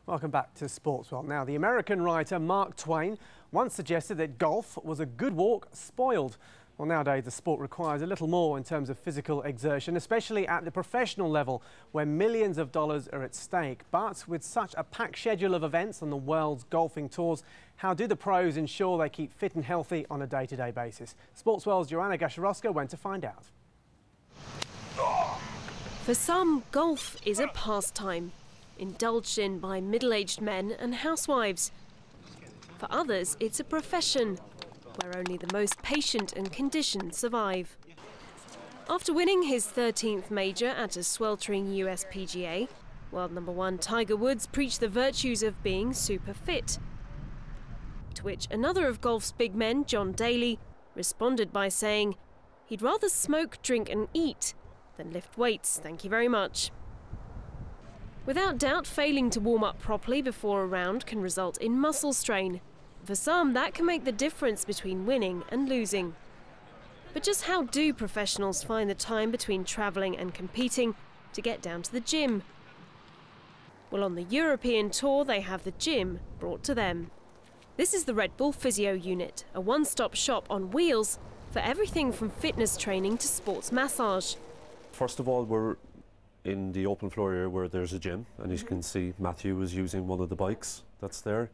Welcome back to Sportsworld. Now, the American writer Mark Twain once suggested that golf was a good walk spoiled. Well, nowadays the sport requires a little more in terms of physical exertion, especially at the professional level where millions of dollars are at stake. But with such a packed schedule of events on the world's golfing tours, how do the pros ensure they keep fit and healthy on a day-to-day basis? Sportsworld's Joanna Gasharowska went to find out. For some, golf is a pastime, indulged in by middle-aged men and housewives. For others, it's a profession, where only the most patient and conditioned survive. After winning his 13th major at a sweltering US PGA, world number one Tiger Woods preached the virtues of being super fit. To which another of golf's big men, John Daly, responded by saying he'd rather smoke, drink and eat than lift weights, thank you very much. Without doubt, failing to warm up properly before a round can result in muscle strain. For some, that can make the difference between winning and losing. But just how do professionals find the time between travelling and competing to get down to the gym? Well, on the European tour, they have the gym brought to them. This is the Red Bull Physio Unit, a one-stop shop on wheels for everything from fitness training to sports massage. First of all, we're in the open floor area where there's a gym, and as you can see, Matthew is using one of the bikes that's there.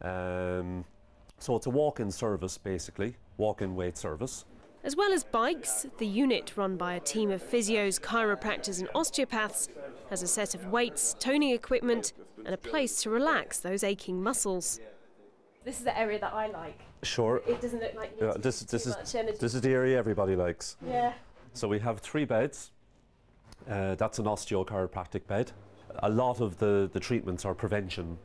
So it's a walk-in service, basically, walk-in weight service. As well as bikes, the unit, run by a team of physios, chiropractors and osteopaths, has a set of weights, toning equipment and a place to relax those aching muscles. This is the area that I like. Sure. It doesn't look like you this is the area everybody likes. Yeah. So we have 3 beds. That's an osteochiropractic bed. A lot of the treatments are prevention,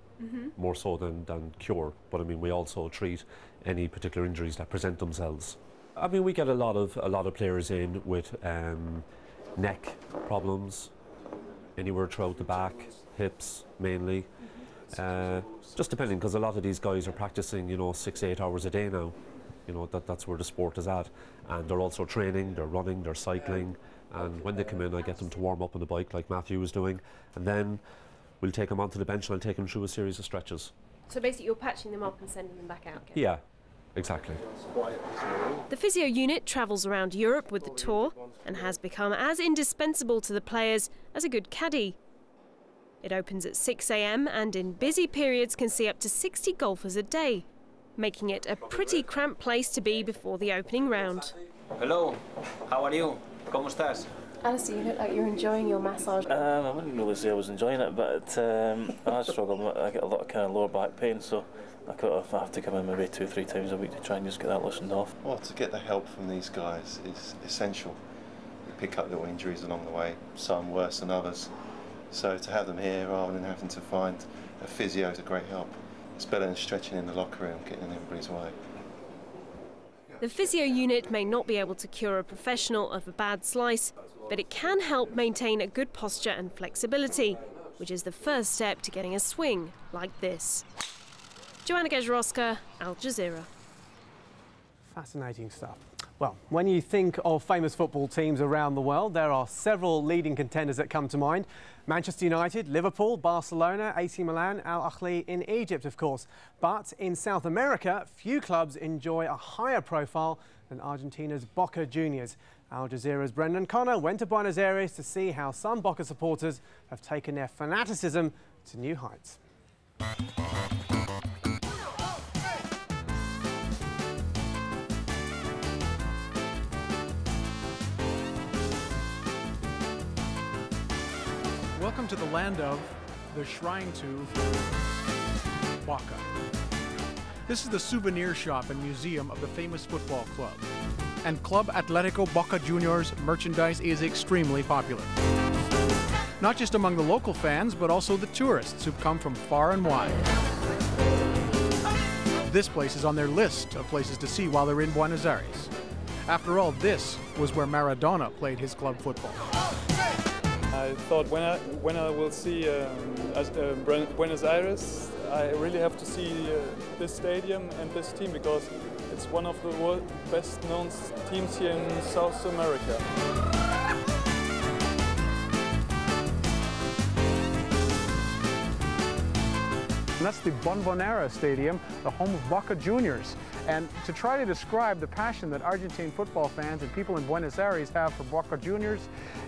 more so than cure. But I mean, we also treat any particular injuries that present themselves. I mean, we get a lot of players in with neck problems, anywhere throughout the back, hips mainly. Just depending, because a lot of these guys are practicing, 6-8 hours a day now. That's where the sport is at, and they're also training, they're running, they're cycling. And when they come in, I get them to warm up on the bike like Matthew was doing, and then we'll take them onto the bench and I'll take them through a series of stretches. So basically you're patching them up and sending them back out again? Yeah, exactly. The physio unit travels around Europe with the tour and has become as indispensable to the players as a good caddy. It opens at 6 AM and in busy periods can see up to 60 golfers a day, making it a pretty cramped place to be before the opening round. Hello, how are you? ¿Cómo estás? Alistair, you look like you're enjoying your massage. I wouldn't really say I was enjoying it, but I struggle. I get a lot of kind of lower back pain, so I have to come in maybe 2-3 times a week to try and just get that loosened off. Well, to get the help from these guys is essential. You pick up little injuries along the way, some worse than others. So to have them here rather than having to find a physio is a great help. It's better than stretching in the locker room, getting in everybody's way. The physio unit may not be able to cure a professional of a bad slice, but it can help maintain a good posture and flexibility, which is the first step to getting a swing like this. Joanna Gasharowska, Al Jazeera. Fascinating stuff. Well, when you think of famous football teams around the world, there are several leading contenders that come to mind. Manchester United, Liverpool, Barcelona, AC Milan, Al Ahly in Egypt, of course. But in South America, few clubs enjoy a higher profile than Argentina's Boca Juniors. Al Jazeera's Brendan Connor went to Buenos Aires to see how some Boca supporters have taken their fanaticism to new heights. Welcome to the land of, the shrine to, Boca. This is the souvenir shop and museum of the famous football club. And Club Atlético Boca Juniors merchandise is extremely popular. Not just among the local fans, but also the tourists who've come from far and wide. This place is on their list of places to see while they're in Buenos Aires. After all, this was where Maradona played his club football. I thought when I will see Buenos Aires, I really have to see this stadium and this team because it's one of the best known teams here in South America. and that's the Bombonera Stadium, the home of Boca Juniors. And to try to describe the passion that Argentine football fans and people in Buenos Aires have for Boca Juniors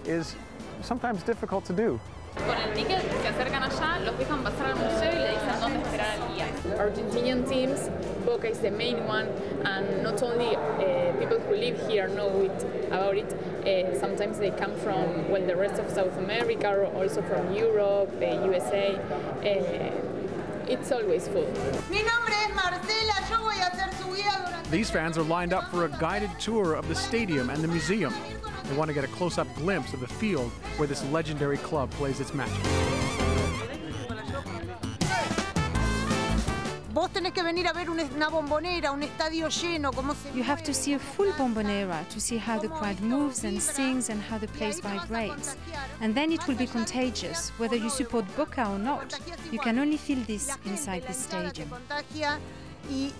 is sometimes difficult to do. Con el ticket se acercan allá, los dejan pasar al museo y le dicen dónde esperar al guía. Argentinian teams, Boca is the main one, and not only people who live here know about it. Sometimes they come from, well, the rest of South America, or also from Europe, USA. It's always full. Mi nombre es Marcela, yo voy a ser su guía durante... These fans are lined up for a guided tour of the stadium and the museum. They want to get a close-up glimpse of the field where this legendary club plays its matches. Vos tenés que venir a ver una bombonera, un estadio lleno, cómo se... You have to see a full bombonera to see how the crowd moves and sings and how the place vibrates. And then it will be contagious, whether you support Boca or not. You can only feel this inside the stadium. Y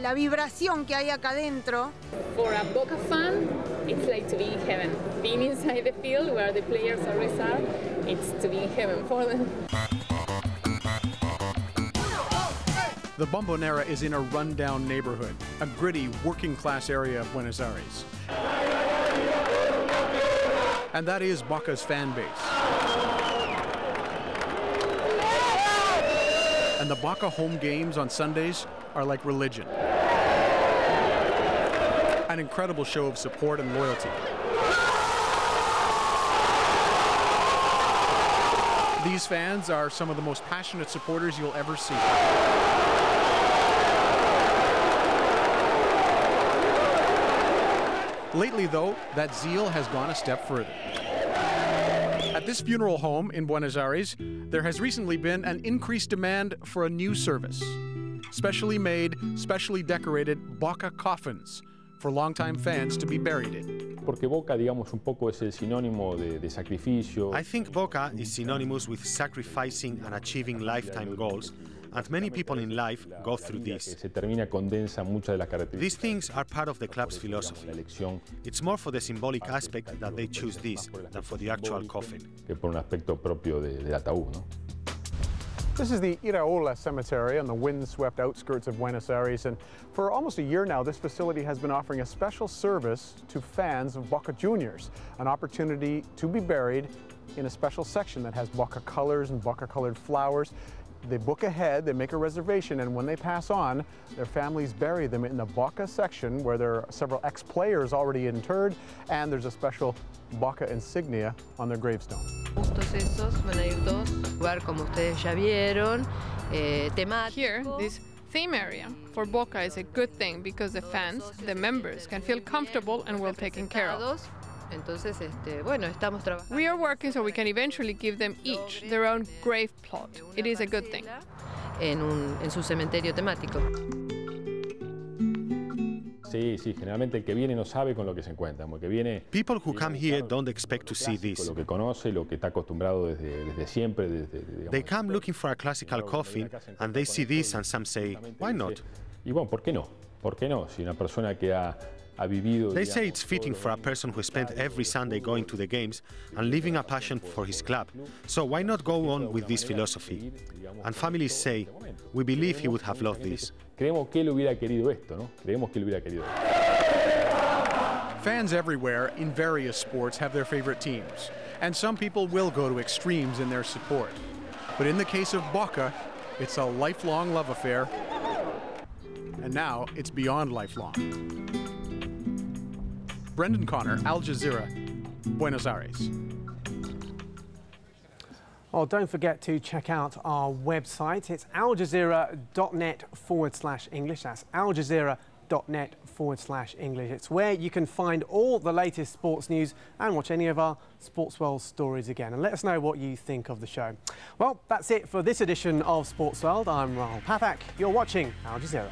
la vibración que hay acá dentro. For a Boca fan, it's like to be in heaven. Being inside the field where the players always are, it's to be in heaven for them. The Bombonera is in a rundown neighborhood, a gritty working-class area of Buenos Aires. And that is Boca's fan base. And the Boca home games on Sundays are like religion. An incredible show of support and loyalty. These fans are some of the most passionate supporters you'll ever see. Lately, though, that zeal has gone a step further. At this funeral home in Buenos Aires, there has recently been an increased demand for a new service. Specially made, specially decorated Boca coffins for longtime fans to be buried in. Porque Boca, digamos, un poco es el sinónimo de sacrificio. I think Boca is synonymous with sacrificing and achieving lifetime goals, and many people in life go through this. Se termina condensa muchas de las características. These things are part of the club's philosophy. It's more for the symbolic aspect that they choose this than for the actual coffin. Que por un aspecto propio del ataúd, ¿no? This is the Iraola Cemetery on the wind-swept outskirts of Buenos Aires, and for almost a year now, this facility has been offering a special service to fans of Boca Juniors, an opportunity to be buried in a special section that has Boca colors and Boca-colored flowers. They book ahead, they make a reservation, and when they pass on, their families bury them in the Boca section where there are several ex-players already interred, and there's a special Boca insignia on their gravestone. Here, this theme area for Boca is a good thing because the fans, the members, can feel comfortable and well taken care of. We are working so we can eventually give them each their own grave plot. It is a good thing. Sí, sí, generalmente el que viene no sabe con lo que se encuentra, porque viene. People who come here don't expect to see this. Lo que conoce, lo que está acostumbrado desde siempre. They come looking for a classical coffin, and they see this, and some say, why not? Y bueno, ¿por qué no? ¿Por qué no? Si una persona que ha vivido. They say it's fitting for a person who spent every Sunday going to the games and living a passion for his club. So why not go on with this philosophy? And families say, we believe he would have loved this. Creemos que él hubiera querido esto, ¿no? Creemos que él hubiera querido esto. Fans everywhere in various sports have their favorite teams, and some people will go to extremes in their support. But in the case of Boca, it's a lifelong love affair, and now it's beyond lifelong. Brendan Connor, Al Jazeera, Buenos Aires. Oh, don't forget to check out our website. It's aljazeera.net/English. That's aljazeera.net/English. It's where you can find all the latest sports news and watch any of our Sportsworld stories again. And let us know what you think of the show. Well, that's it for this edition of Sportsworld. I'm Rahul Pathak. You're watching Al Jazeera.